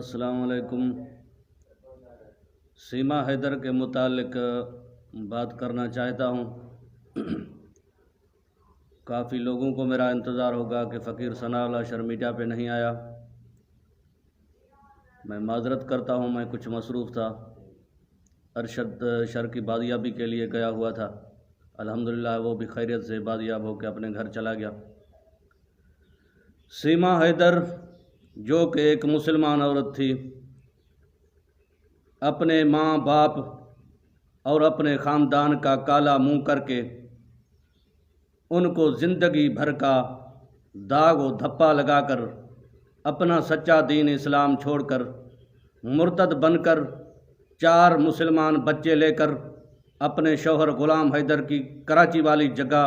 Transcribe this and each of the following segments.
السلام علیکم۔ سیما حیدر کے متعلق بات کرنا چاہتا ہوں۔ کافی لوگوں کو میرا انتظار ہوگا کہ فقیر ثناء اللہ شر میڈیا پہ نہیں آیا۔ میں معذرت کرتا ہوں، میں کچھ مصروف تھا۔ ارشد شر کی بازیابی کے لیے گیا ہوا تھا، الحمدللہ وہ بھی خیریت سے بازیاب ہو کے اپنے گھر چلا گیا۔ سیما حیدر جو کہ ایک مسلمان عورت تھی، اپنے ماں باپ اور اپنے خاندان کا کالا منہ کر کے ان کو زندگی بھر کا داغ و دھپا لگا کر اپنا سچا دین اسلام چھوڑ کر مرتد بن کر 4 مسلمان بچے لے کر اپنے شوہر غلام حیدر کی کراچی والی جگہ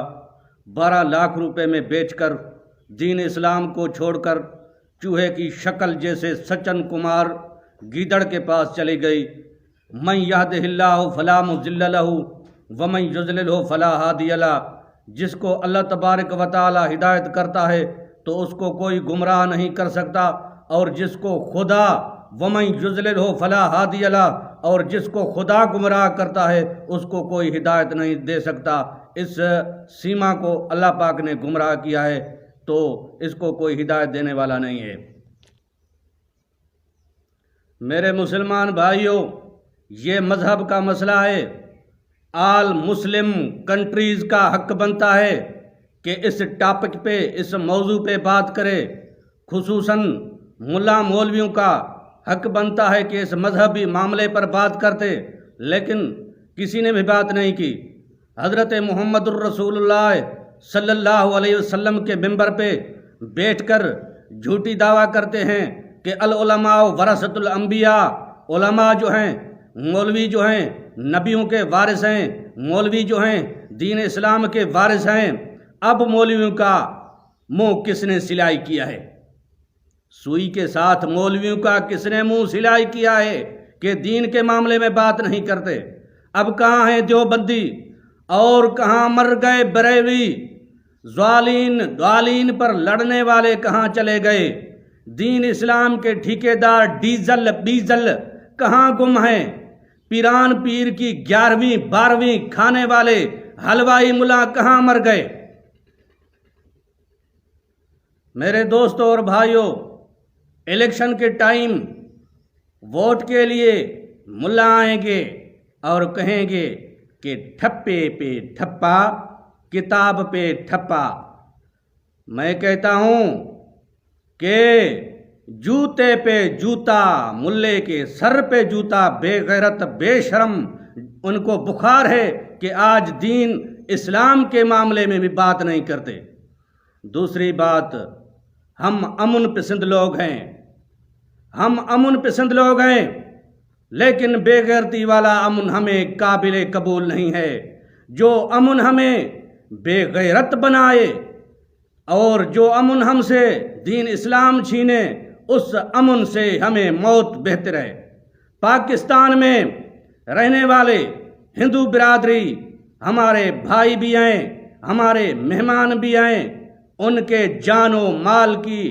12 لاکھ روپے میں بیچ کر دین اسلام کو چھوڑ کر چوہے کی شکل جیسے سچن کمار گیدڑ کے پاس چلی گئی۔ من یہدہ اللہ فلا مضل لہ ومن یضللہ فلا ہادی لہ۔ جس کو اللہ تبارک و تعالی ہدایت کرتا ہے تو اس کو کوئی گمراہ نہیں کر سکتا، اور جس کو خدا ومن یضللہ فلا ہادی لہ، اور جس کو خدا گمراہ کرتا ہے اس کو کوئی ہدایت نہیں دے سکتا۔ اس سیما کو اللہ پاک نے گمراہ کیا ہے تو اس کو کوئی ہدایت دینے والا نہیں ہے۔ میرے مسلمان بھائیوں، یہ مذہب کا مسئلہ ہے۔ آل مسلم کنٹریز کا حق بنتا ہے کہ اس ٹاپک پہ، اس موضوع پہ بات کرے۔ خصوصاً ملا مولویوں کا حق بنتا ہے کہ اس مذہبی معاملے پر بات کرتے، لیکن کسی نے بھی بات نہیں کی۔ حضرت محمد الرسول اللہ صلی اللہ علیہ وسلم کے ممبر پہ بیٹھ کر جھوٹی دعویٰ کرتے ہیں کہ العلماء ورثۃ الانبیاء، علماء جو ہیں، مولوی جو ہیں نبیوں کے وارث ہیں، مولوی جو ہیں دین اسلام کے وارث ہیں۔ اب مولویوں کا منہ کس نے سلائی کیا ہے؟ سوئی کے ساتھ مولویوں کا کس نے منہ سلائی کیا ہے کہ دین کے معاملے میں بات نہیں کرتے؟ اب کہاں ہیں دیوبندی اور کہاں مر گئے بریلوی؟ ضالین پر لڑنے والے کہاں چلے گئے؟ دین اسلام کے ٹھیکیدار بیزل کہاں گم ہیں؟ پیران پیر کی 11ویں 12ویں کھانے والے حلوائی ملا کہاں مر گئے؟ میرے دوستوں اور بھائیوں، الیکشن کے ٹائم ووٹ کے لیے ملا آئیں گے اور کہیں گے کہ ٹھپے پہ ٹھپا، کتاب پہ ٹھپا۔ میں کہتا ہوں کہ جوتے پہ جوتا، ملے کے سر پہ جوتا، بے غیرت بے شرم ان کو بخار ہے کہ آج دین اسلام کے معاملے میں بھی بات نہیں کرتے۔ دوسری بات، ہم امن پسند لوگ ہیں، ہم امن پسند لوگ ہیں، لیکن بے غیرتی والا امن ہمیں قابل قبول نہیں ہے۔ جو امن ہمیں بے غیرت بنائے اور جو امن ہم سے دین اسلام چھینے، اس امن سے ہمیں موت بہتر ہے۔ پاکستان میں رہنے والے ہندو برادری ہمارے بھائی بھی ہیں، ہمارے مہمان بھی ہیں۔ ان کے جان و مال کی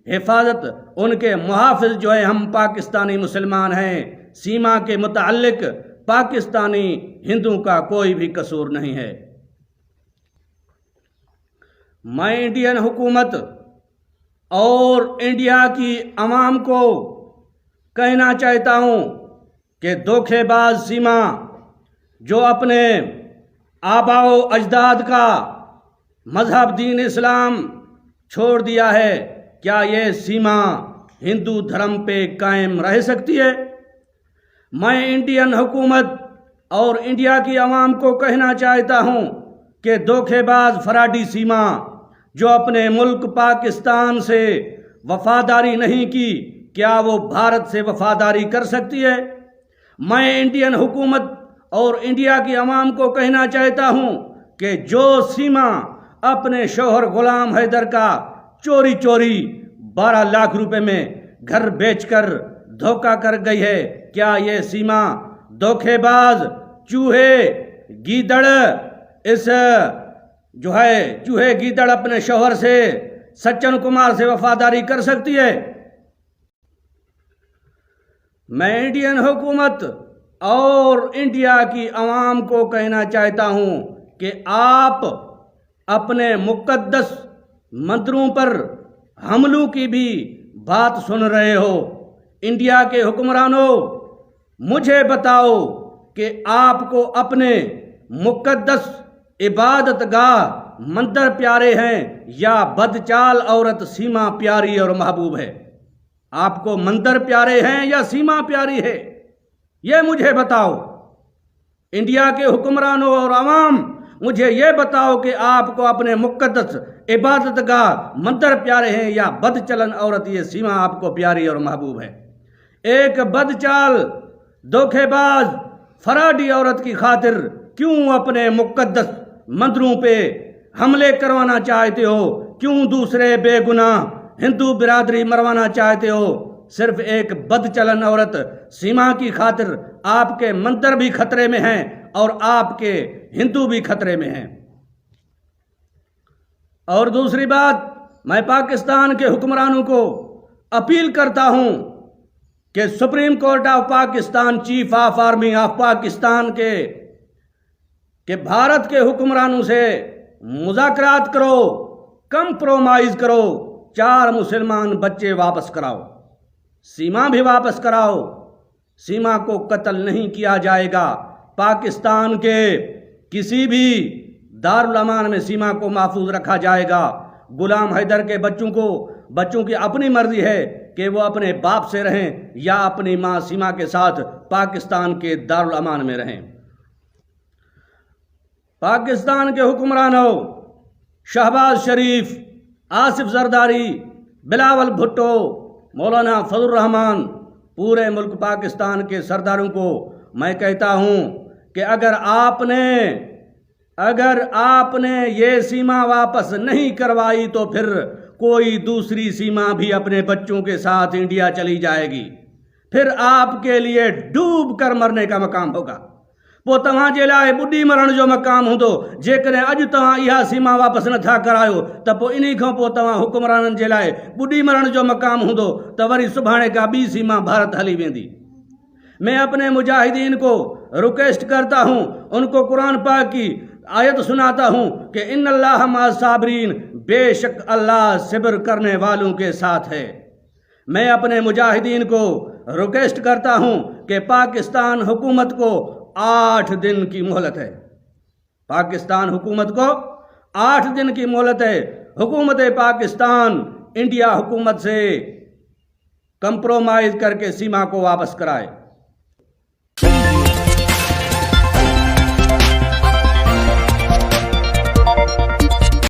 حفاظت، ان کے محافظ جو ہیں ہم پاکستانی مسلمان ہیں۔ سیما کے متعلق پاکستانی ہندوؤں کا کوئی بھی قصور نہیں ہے۔ میں انڈین حکومت اور انڈیا کی عوام کو کہنا چاہتا ہوں کہ دھوکے باز سیما جو اپنے آباء و اجداد کا مذہب دین اسلام چھوڑ دیا ہے، کیا یہ سیما ہندو دھرم پہ قائم رہ سکتی ہے؟ میں انڈین حکومت اور انڈیا کی عوام کو کہنا چاہتا ہوں کہ دھوکے باز فراڈی سیما جو اپنے ملک پاکستان سے وفاداری نہیں کی، کیا وہ بھارت سے وفاداری کر سکتی ہے؟ میں انڈین حکومت اور انڈیا کی عوام کو کہنا چاہتا ہوں کہ جو سیما اپنے شوہر غلام حیدر کا چوری 12 لاکھ روپے میں گھر بیچ کر دھوکہ کر گئی ہے، کیا یہ سیما دھوکے باز چوہے گیدڑ چوہے گیدڑ اپنے شوہر سے سچن کمار سے وفاداری کر سکتی ہے؟ میں انڈین حکومت اور انڈیا کی عوام کو کہنا چاہتا ہوں کہ آپ اپنے مقدس مندروں پر حملوں کی بھی بات سن رہے ہو۔ انڈیا کے حکمرانوں، مجھے بتاؤ کہ آپ کو اپنے مقدس عبادت گاہ مندر پیارے ہیں یا بدچال عورت سیما پیاری اور محبوب ہے؟ آپ کو مندر پیارے ہیں یا سیما پیاری ہے؟ یہ مجھے بتاؤ۔ انڈیا کے حکمرانوں اور عوام، مجھے یہ بتاؤ کہ آپ کو اپنے مقدس عبادت گاہ مندر پیارے ہیں یا بد چلن عورت یہ سیما آپ کو پیاری اور محبوب ہے؟ ایک بدچال، دھوکے باز، فراڈی عورت کی خاطر کیوں اپنے مقدس مندروں پہ حملے کروانا چاہتے ہو؟ کیوں دوسرے بے گناہ ہندو برادری مروانا چاہتے ہو؟ صرف ایک بد چلن عورت سیما کی خاطر آپ کے مندر بھی خطرے میں ہیں اور آپ کے ہندو بھی خطرے میں ہیں۔ اور دوسری بات، میں پاکستان کے حکمرانوں کو اپیل کرتا ہوں کہ supreme court of Pakistan, chief of army of Pakistan کہ بھارت کے حکمرانوں سے مذاکرات کرو، کمپرومائز کرو، 4 مسلمان بچے واپس کراؤ، سیما بھی واپس کراؤ۔ سیما کو قتل نہیں کیا جائے گا۔ پاکستان کے کسی بھی دارالامان میں سیما کو محفوظ رکھا جائے گا۔ غلام حیدر کے بچوں کی اپنی مرضی ہے کہ وہ اپنے باپ سے رہیں یا اپنی ماں سیما کے ساتھ پاکستان کے دارالامان میں رہیں۔ پاکستان کے حکمرانوں، شہباز شریف، آصف زرداری، بلاول بھٹو، مولانا فضل الرحمان، پورے ملک پاکستان کے سرداروں کو میں کہتا ہوں کہ اگر آپ نے یہ سیما واپس نہیں کروائی تو پھر کوئی دوسری سیما بھی اپنے بچوں کے ساتھ انڈیا چلی جائے گی، پھر آپ کے لیے ڈوب کر مرنے کا مقام ہوگا۔ وہ تمہاں جے لائے بڈی مرن جو مقام ہوندو، جے کریں اج تمہاں یہ سیما واپس نہ تھا کرایو تو انہی کھوں پو تمہاں حکمرانن جے لائے بڈی مرن جو مقام ہوندو تو وری سبھانے کا بی سیما بھارت ہلی ویندی۔ میں اپنے مجاہدین کو ریکویسٹ کرتا ہوں، ان کو قرآن پاک کی آیت سناتا ہوں کہ ان اللہ مع الصابرین، بے شک اللہ صبر کرنے والوں کے ساتھ ہے۔ میں اپنے مجاہدین کو ریکویسٹ کرتا ہوں کہ پاکستان حکومت کو 8 دن کی مہلت ہے۔ پاکستان حکومت کو 8 دن کی مہلت ہے۔ حکومت پاکستان انڈیا حکومت سے کمپرومائز کر کے سیما کو واپس کرائے۔